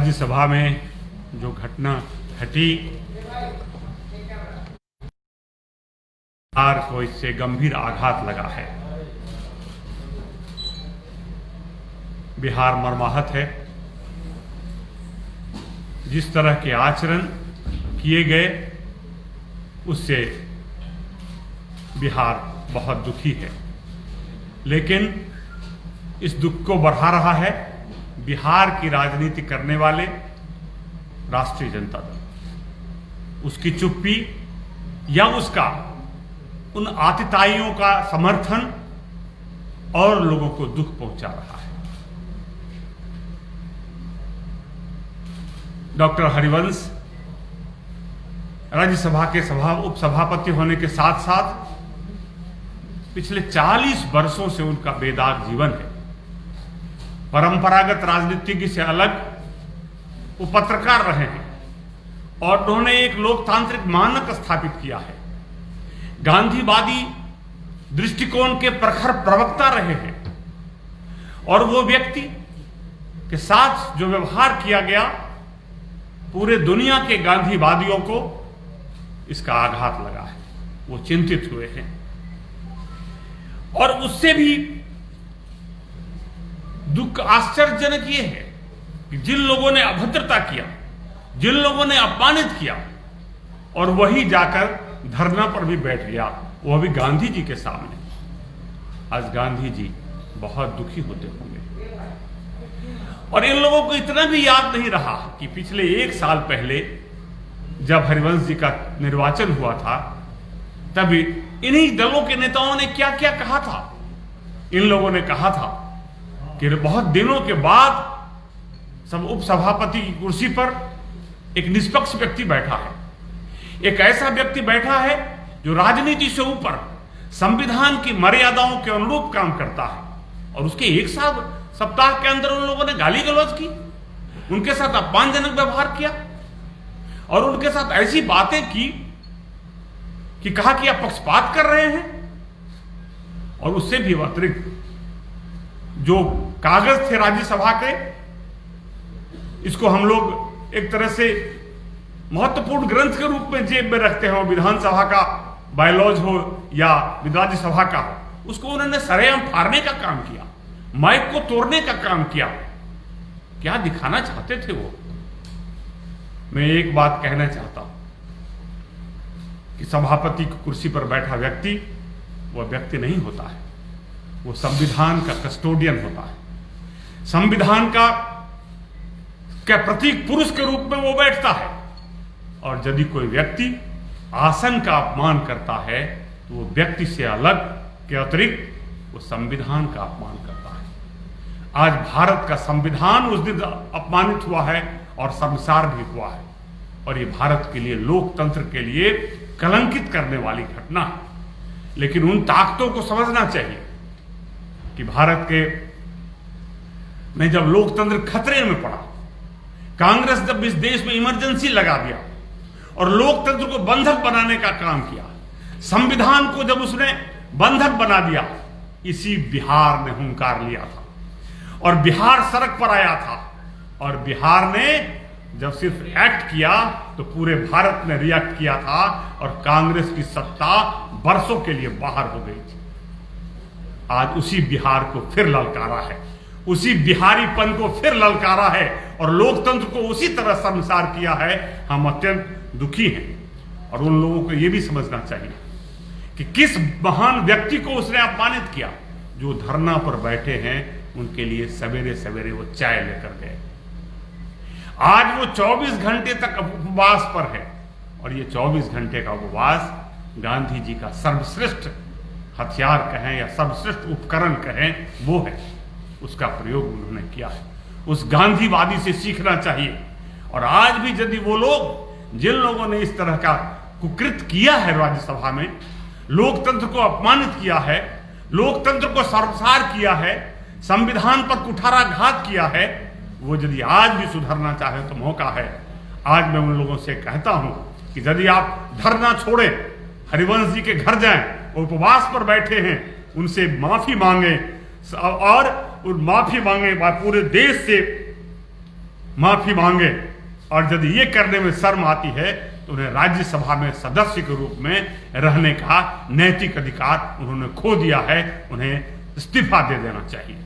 राज्यसभा में जो घटना घटी, बिहार को इससे गंभीर आघात लगा है। बिहार मर्माहत है। जिस तरह के आचरण किए गए उससे बिहार बहुत दुखी है, लेकिन इस दुख को बढ़ा रहा है बिहार की राजनीति करने वाले राष्ट्रीय जनता दल। उसकी चुप्पी या उसका उन आतिताइयों का समर्थन और लोगों को दुख पहुंचा रहा है। डॉक्टर हरिवंश राज्यसभा के उपसभापति होने के साथ साथ पिछले 40 वर्षों से उनका बेदाग जीवन है। परंपरागत राजनीति से अलग वो पत्रकार रहे हैं और उन्होंने एक लोकतांत्रिक मानक स्थापित किया है। गांधीवादी दृष्टिकोण के प्रखर प्रवक्ता रहे हैं और वो व्यक्ति के साथ जो व्यवहार किया गया, पूरे दुनिया के गांधीवादियों को इसका आघात लगा है। वो चिंतित हुए हैं और उससे भी दुख आश्चर्यजनक ये है कि जिन लोगों ने अभद्रता किया, जिन लोगों ने अपमानित किया और वही जाकर धरना पर भी बैठ गया, वो भी गांधी जी के सामने। आज गांधी जी बहुत दुखी होते होंगे और इन लोगों को इतना भी याद नहीं रहा कि पिछले 1 साल पहले जब हरिवंश जी का निर्वाचन हुआ था, तभी इन्हीं दलों के नेताओं ने क्या क्या कहा था। इन लोगों ने कहा था कि बहुत दिनों के बाद सब उपसभापति की कुर्सी पर एक निष्पक्ष व्यक्ति बैठा है, एक ऐसा व्यक्ति बैठा है जो राजनीति से ऊपर संविधान की मर्यादाओं के अनुरूप काम करता है। और उसके 1 सप्ताह के अंदर उन लोगों ने गाली गलौज की, उनके साथ अपमानजनक व्यवहार किया और उनके साथ ऐसी बातें की कि कहा कि आप पक्षपात कर रहे हैं। और उससे भी अतिरिक्त जो कागज थे राज्यसभा के, इसको हम लोग एक तरह से महत्वपूर्ण ग्रंथ के रूप में जेब में रखते हैं, विधानसभा का बायलॉज हो या राज्यसभा का हो, उसको उन्होंने सरेआम फाड़ने का काम किया, माइक को तोड़ने का काम किया। क्या दिखाना चाहते थे वो? मैं एक बात कहना चाहता हूं कि सभापति की कुर्सी पर बैठा व्यक्ति वह व्यक्ति नहीं होता है, वो संविधान का कस्टोडियन होता है। संविधान का प्रतीक पुरुष के रूप में वो बैठता है और यदि कोई व्यक्ति आसन का अपमान करता है तो वो व्यक्ति से अलग के अतिरिक्त वो संविधान का अपमान करता है। आज भारत का संविधान उस दिन अपमानित हुआ है और शर्मसार भी हुआ है और ये भारत के लिए, लोकतंत्र के लिए कलंकित करने वाली घटना है। लेकिन उन ताकतों को समझना चाहिए कि भारत के में जब लोकतंत्र खतरे में पड़ा, कांग्रेस जब इस देश में इमरजेंसी लगा दिया और लोकतंत्र को बंधक बनाने का काम किया, संविधान को जब उसने बंधक बना दिया, इसी बिहार ने हुंकार लिया था और बिहार सड़क पर आया था। और बिहार ने जब सिर्फ एक्ट किया तो पूरे भारत ने रिएक्ट किया था और कांग्रेस की सत्ता वर्षों के लिए बाहर हो गई थी। आज उसी बिहार को फिर ललकारा है, उसी बिहारीपन को फिर ललकारा है और लोकतंत्र को उसी तरह शर्मसार किया है। हम अत्यंत दुखी हैं और उन लोगों को यह भी समझना चाहिए कि किस महान व्यक्ति को उसने अपमानित किया। जो धरना पर बैठे हैं उनके लिए सवेरे सवेरे वो चाय लेकर गए। आज वो 24 घंटे तक उपवास पर है और ये 24 घंटे का उपवास गांधी जी का सर्वश्रेष्ठ हथियार कहें या सर्वश्रेष्ठ उपकरण कहें, वो है, उसका प्रयोग उन्होंने किया है। उस गांधीवादी से सीखना चाहिए। और आज भी यदि वो लोग, जिन लोगों ने इस तरह का कुकृत किया है, राज्यसभा में लोकतंत्र को अपमानित किया है, लोकतंत्र को शर्मसार किया है, संविधान पर कुठाराघात किया है, वो यदि आज भी सुधरना चाहे तो मौका है। आज मैं उन लोगों से कहता हूं कि यदि आप धरना छोड़े, हरिवंश जी के घर जाएं, उपवास पर बैठे हैं, उनसे माफी मांगे और माफी मांगे, पूरे देश से माफी मांगे, और यदि ये करने में शर्म आती है तो उन्हें राज्यसभा में सदस्य के रूप में रहने का नैतिक अधिकार उन्होंने खो दिया है, उन्हें इस्तीफा दे देना चाहिए।